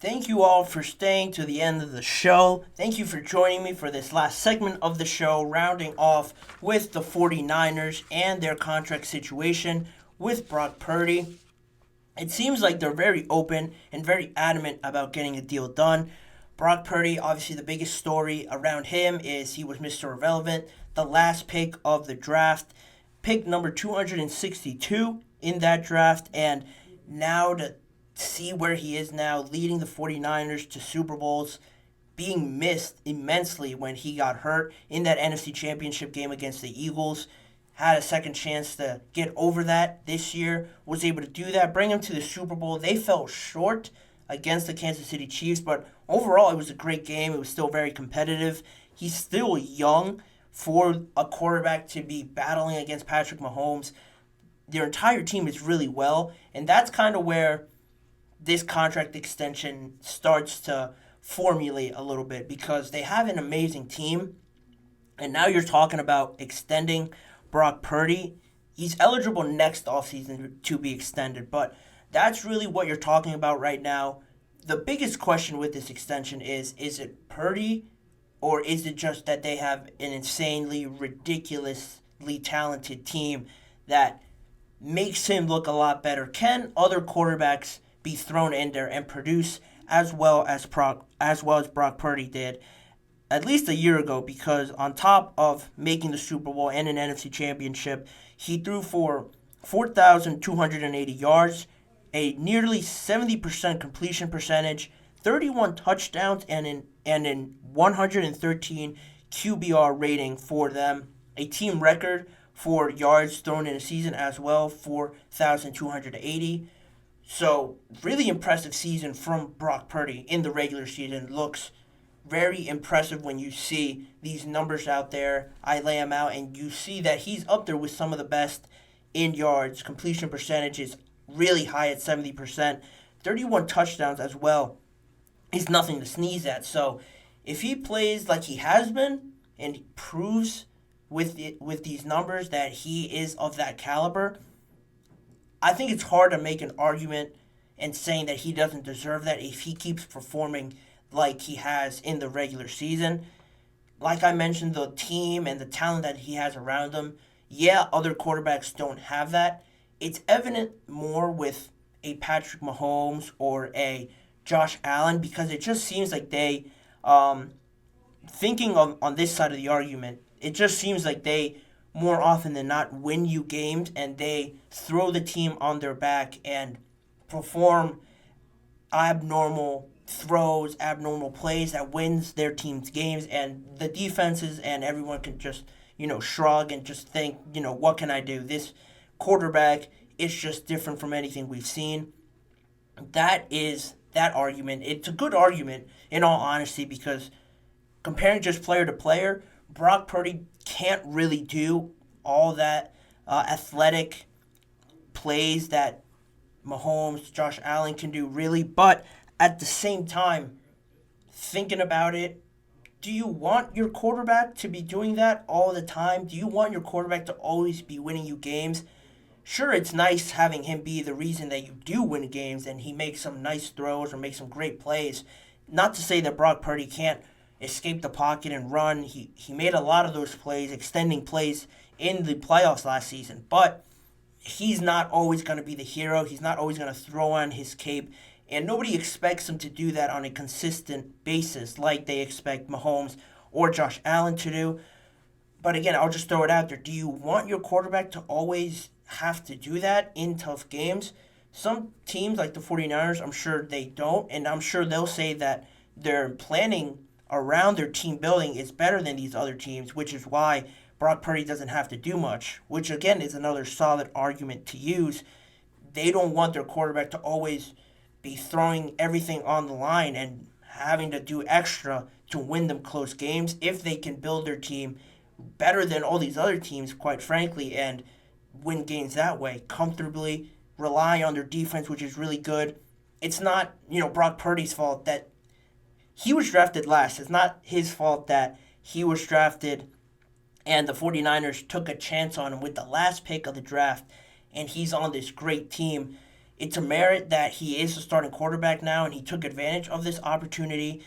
Thank you all for staying to the end of the show. Thank you for joining me for this last segment of the show, rounding off with the 49ers and their contract situation with Brock Purdy. It seems like they're very open and very adamant about getting a deal done. Brock Purdy, obviously the biggest story around him is he was Mr. Irrelevant, the last pick of the draft, pick number 262 in that draft, and now to see where he is now, leading the 49ers to Super Bowls, being missed immensely when he got hurt in that NFC Championship game against the Eagles. Had a second chance to get over that this year, was able to do that, bring him to the Super Bowl. They fell short against the Kansas City Chiefs, but overall it was a great game. It was still very competitive. He's still young for a quarterback to be battling against Patrick Mahomes. Their entire team is really well, and that's kind of where this contract extension starts to formulate a little bit, because they have an amazing team, and now you're talking about extending Brock Purdy. He's eligible next offseason to be extended, but that's really what you're talking about right now. The biggest question with this extension is it Purdy, or is it just that they have an insanely, ridiculously talented team that makes him look a lot better? Can other quarterbacks be thrown in there and produce as well as Brock Purdy did at least a year ago? Because on top of making the Super Bowl and an NFC Championship, he threw for 4,280 yards, a nearly 70% completion percentage, 31 touchdowns, and an 113 QBR rating for them, a team record for yards thrown in a season as well, 4,280. So, really impressive season from Brock Purdy in the regular season. Looks very impressive when you see these numbers out there. I lay them out, and you see that he's up there with some of the best in yards. Completion percentage is really high at 70%. 31 touchdowns as well is nothing to sneeze at. So, if he plays like he has been and proves with these numbers that he is of that caliber, I think it's hard to make an argument and saying that he doesn't deserve that if he keeps performing like he has in the regular season. Like I mentioned, the team and the talent that he has around him, yeah, other quarterbacks don't have that. It's evident more with a Patrick Mahomes or a Josh Allen, because it just seems like they, thinking on this side of the argument, it just seems like they more often than not win you games, and they throw the team on their back and perform abnormal throws, abnormal plays that wins their team's games, and the defenses and everyone can just, shrug and just think, what can I do? This quarterback is just different from anything we've seen. That is that argument. It's a good argument in all honesty, because comparing just player to player, Brock Purdy can't really do all that athletic plays that Mahomes, Josh Allen can do, really. But at the same time, thinking about it, do you want your quarterback to be doing that all the time? Do you want your quarterback to always be winning you games? Sure, it's nice having him be the reason that you do win games and he makes some nice throws or makes some great plays. Not to say that Brock Purdy can't escape the pocket and run. He made a lot of those plays, extending plays in the playoffs last season. But he's not always going to be the hero. He's not always going to throw on his cape. And nobody expects him to do that on a consistent basis like they expect Mahomes or Josh Allen to do. But again, I'll just throw it out there. Do you want your quarterback to always have to do that in tough games? Some teams like the 49ers, I'm sure they don't. And I'm sure they'll say that their planning around their team building is better than these other teams, which is why Brock Purdy doesn't have to do much, which again is another solid argument to use. They don't want their quarterback to always be throwing everything on the line and having to do extra to win them close games if they can build their team better than all these other teams, quite frankly, and win games that way comfortably, rely on their defense, which is really good. It's not, Brock Purdy's fault that he was drafted last. It's not his fault that he was drafted and the 49ers took a chance on him with the last pick of the draft, and he's on this great team. it's a merit that he is a starting quarterback now, and he took advantage of this opportunity.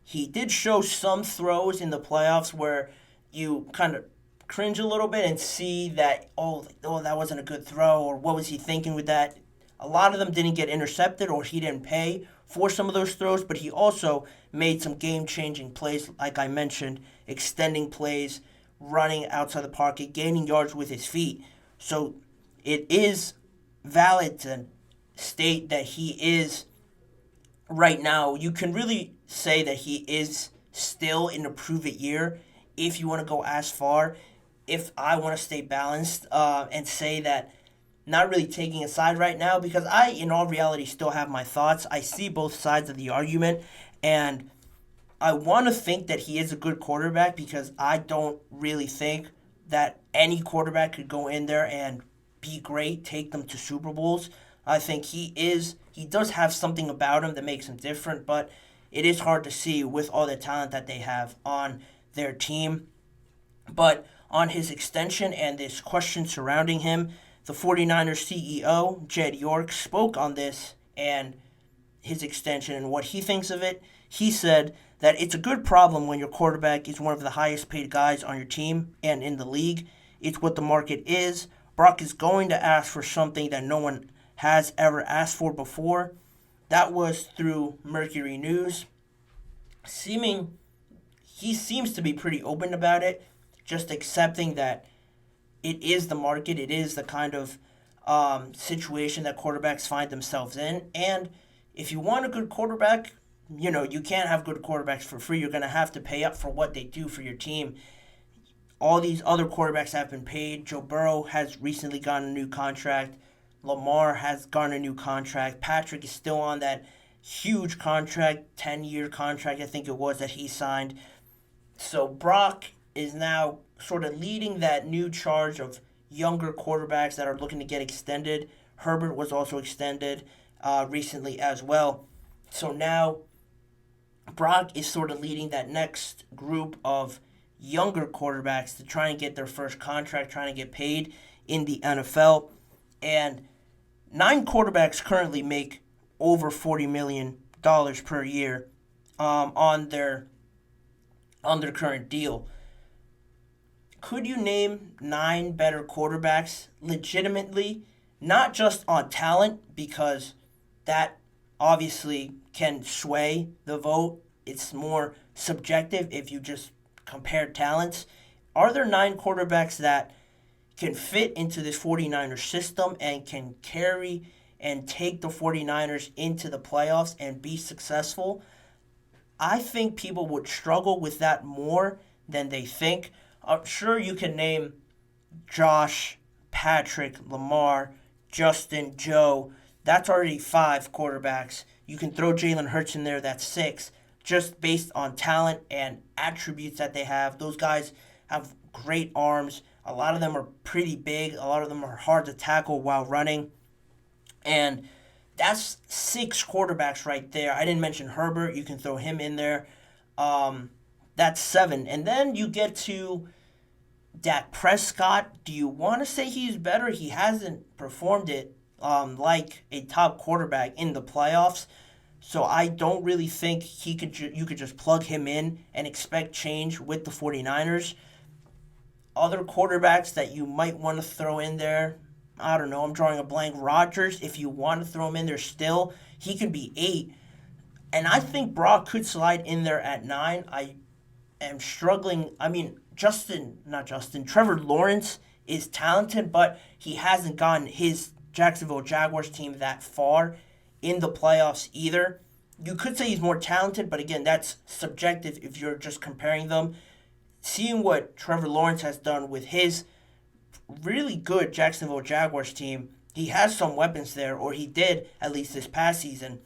He did show some throws in the playoffs where you kind of cringe a little bit and see that, that wasn't a good throw, or what was he thinking with that? A lot of them didn't get intercepted, or he didn't pay for some of those throws, but he also made some game-changing plays, like I mentioned, extending plays, running outside the pocket, gaining yards with his feet. So it is valid to state that he is, right now, you can really say that he is still in a prove-it year if you want to go as far. If I want to stay balanced and say that, not really taking a side right now, because I, in all reality, still have my thoughts. I see both sides of the argument, and I want to think that he is a good quarterback, because I don't really think that any quarterback could go in there and be great, take them to Super Bowls. I think he does have something about him that makes him different, but it is hard to see with all the talent that they have on their team. But on his extension and this question surrounding him, the 49ers CEO, Jed York, spoke on this and his extension and what he thinks of it. He said that it's a good problem when your quarterback is one of the highest paid guys on your team and in the league. It's what the market is. Brock is going to ask for something that no one has ever asked for before. That was through Mercury News. He seems to be pretty open about it, just accepting that it is the market, it is the kind of situation that quarterbacks find themselves in. And if you want a good quarterback, you can't have good quarterbacks for free. You're going to have to pay up for what they do for your team. All these other quarterbacks have been paid. Joe Burrow has recently gotten a new contract. Lamar has gotten a new contract. Patrick is still on that huge contract, 10-year contract, I think it was, that he signed. So Brock is now sort of leading that new charge of younger quarterbacks that are looking to get extended. Herbert was also extended recently as well. So now Brock is sort of leading that next group of younger quarterbacks to try and get their first contract, trying to get paid in the NFL. And 9 quarterbacks currently make over $40 million per year on their current deal. Could you name 9 better quarterbacks legitimately, not just on talent, because that obviously can sway the vote. It's more subjective if you just compare talents. Are there 9 quarterbacks that can fit into this 49ers system and can carry and take the 49ers into the playoffs and be successful? I think people would struggle with that more than they think. I'm sure you can name Josh, Patrick, Lamar, Justin, Joe. That's already 5 quarterbacks. You can throw Jalen Hurts in there, that's 6, just based on talent and attributes that they have. Those guys have great arms. A lot of them are pretty big. A lot of them are hard to tackle while running. And that's 6 quarterbacks right there. I didn't mention Herbert. You can throw him in there. That's 7. And then you get to Dak Prescott. Do you want to say he's better? He hasn't performed it like a top quarterback in the playoffs. So I don't really think you could just plug him in and expect change with the 49ers. Other quarterbacks that you might want to throw in there, I don't know, I'm drawing a blank. Rodgers, if you want to throw him in there still, he could be 8. And I think Brock could slide in there at 9. I am struggling. I mean, Trevor Lawrence is talented, but he hasn't gotten his Jacksonville Jaguars team that far in the playoffs either. You could say he's more talented, but again, that's subjective if you're just comparing them. Seeing what Trevor Lawrence has done with his really good Jacksonville Jaguars team, he has some weapons there, or he did at least this past season.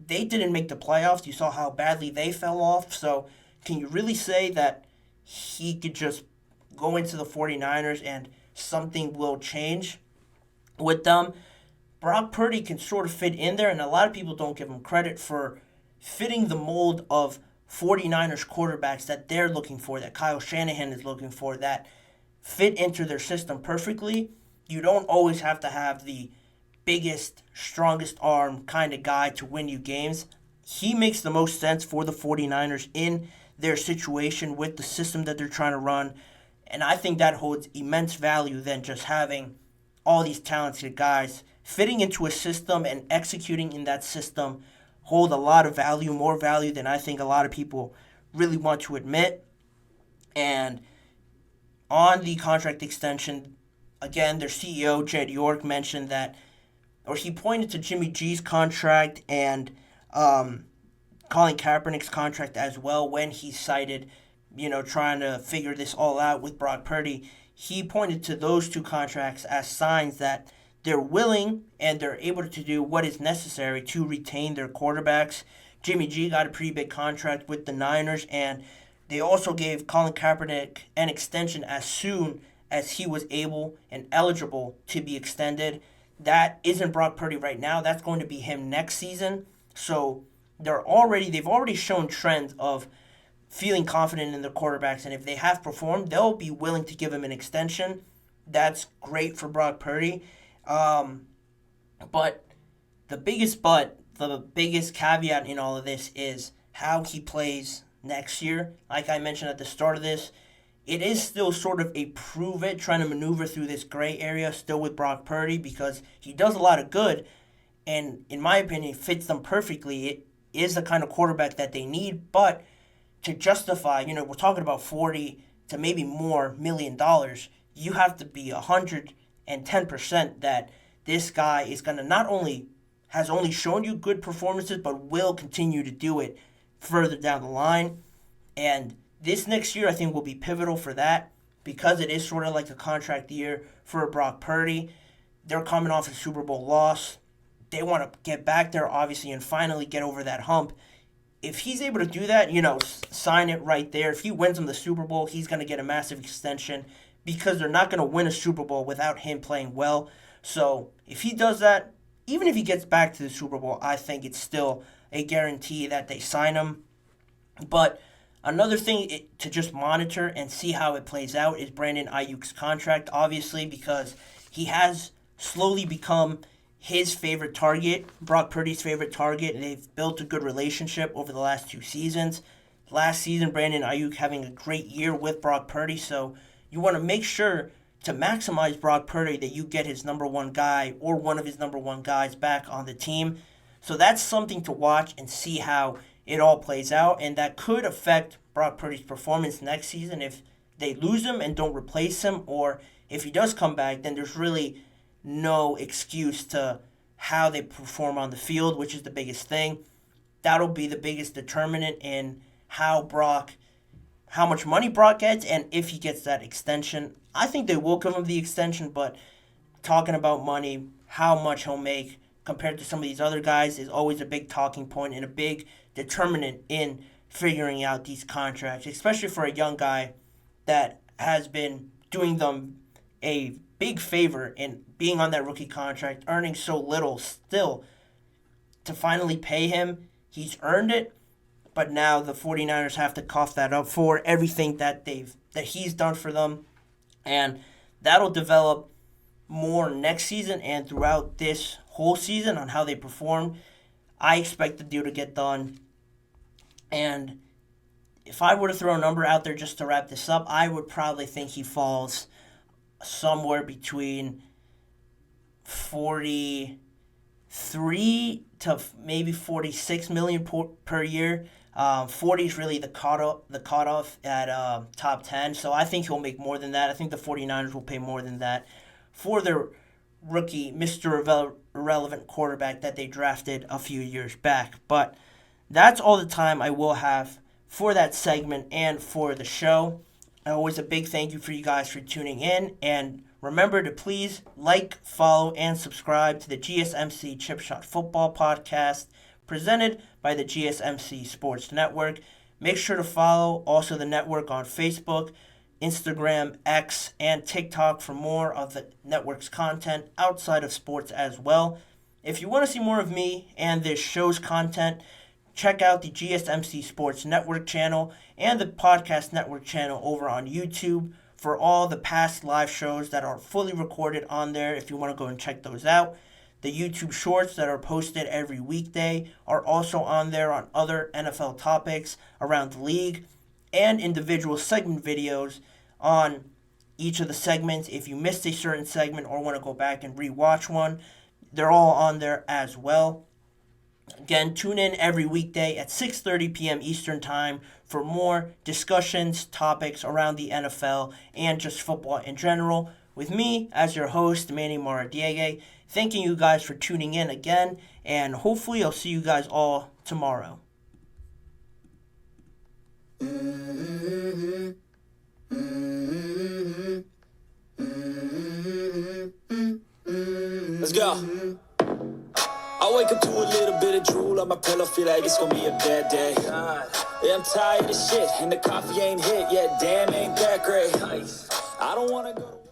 They didn't make the playoffs. You saw how badly they fell off. So can you really say that he could just go into the 49ers and something will change with them? Brock Purdy can sort of fit in there, and a lot of people don't give him credit for fitting the mold of 49ers quarterbacks that they're looking for, that Kyle Shanahan is looking for, that fit into their system perfectly. You don't always have to have the biggest, strongest arm kind of guy to win you games. He makes the most sense for the 49ers in their situation with the system that they're trying to run. And I think that holds immense value than just having all these talented guys. Fitting into a system and executing in that system hold a lot of value, more value than I think a lot of people really want to admit. And on the contract extension, again, their CEO, Jed York, mentioned that, or he pointed to Jimmy G's contract and Colin Kaepernick's contract as well when he cited, trying to figure this all out with Brock Purdy. He pointed to those two contracts as signs that they're willing and they're able to do what is necessary to retain their quarterbacks. Jimmy G got a pretty big contract with the Niners, and they also gave Colin Kaepernick an extension as soon as he was able and eligible to be extended. That isn't Brock Purdy right now. That's going to be him next season. So they've already shown trends of feeling confident in their quarterbacks, and if they have performed, they'll be willing to give him an extension. That's great for Brock Purdy. But the biggest caveat in all of this is how he plays next year. Like I mentioned at the start of this, it is still sort of a prove it, trying to maneuver through this gray area still with Brock Purdy, because he does a lot of good, and in my opinion, fits them perfectly. It is the kind of quarterback that they need, but to justify, we're talking about $40 to maybe more $1 million, you have to be 110% that this guy is going to has only shown you good performances, but will continue to do it further down the line. And this next year, I think, will be pivotal for that, because it is sort of like a contract year for Brock Purdy. They're coming off a Super Bowl loss. They want to get back there, obviously, and finally get over that hump. If he's able to do that, sign it right there. If he wins them the Super Bowl, he's going to get a massive extension, because they're not going to win a Super Bowl without him playing well. So if he does that, even if he gets back to the Super Bowl, I think it's still a guarantee that they sign him. But another thing to just monitor and see how it plays out is Brandon Ayuk's contract, obviously, because he has slowly become his favorite target, Brock Purdy's favorite target, and they've built a good relationship over the last 2 seasons. Last season, Brandon Ayuk having a great year with Brock Purdy, so you want to make sure to maximize Brock Purdy that you get his number one guy or one of his number one guys back on the team. So that's something to watch and see how it all plays out, and that could affect Brock Purdy's performance next season if they lose him and don't replace him, or if he does come back, then there's really no excuse to how they perform on the field, which is the biggest thing. That'll be the biggest determinant in how much money Brock gets, and if he gets that extension. I think they will give him the extension, but talking about money, how much he'll make compared to some of these other guys is always a big talking point and a big determinant in figuring out these contracts, especially for a young guy that has been doing them a big favor in being on that rookie contract, earning so little still. To finally pay him, he's earned it, but now the 49ers have to cough that up for everything that he's done for them, and that'll develop more next season and throughout this whole season on how they perform. I expect the deal to get done, and if I were to throw a number out there just to wrap this up, I would probably think he falls somewhere between 43 to maybe 46 million per year. 40 is really the cutoff at top 10, so I think he'll make more than that. I think the 49ers will pay more than that for their rookie, Mr. Irrelevant quarterback that they drafted a few years back. But that's all the time I will have for that segment and for the show. Always a big thank you for you guys for tuning in, and remember to please like, follow, and subscribe to the GSMC Chip Shot Football Podcast, presented by the GSMC Sports Network. Make sure to follow also the network on Facebook, Instagram, X, and TikTok for more of the network's content outside of sports as well. If you want to see more of me and this show's content, check out the GSMC Sports Network channel and the Podcast Network channel over on YouTube for all the past live shows that are fully recorded on there if you want to go and check those out. The YouTube shorts that are posted every weekday are also on there on other NFL topics around the league, and individual segment videos on each of the segments. If you missed a certain segment or want to go back and rewatch one, they're all on there as well. Again, tune in every weekday at 6:30 p.m. Eastern Time for more discussions, topics around the NFL and just football in general. With me as your host, Manny Maradiaga, thanking you guys for tuning in again, and hopefully I'll see you guys all tomorrow. Let's go. I wake up to a little bit of drool on my pillow, feel like it's gonna be a bad day. Yeah, I'm tired of shit, and the coffee ain't hit yet, damn, ain't that great. I don't wanna go to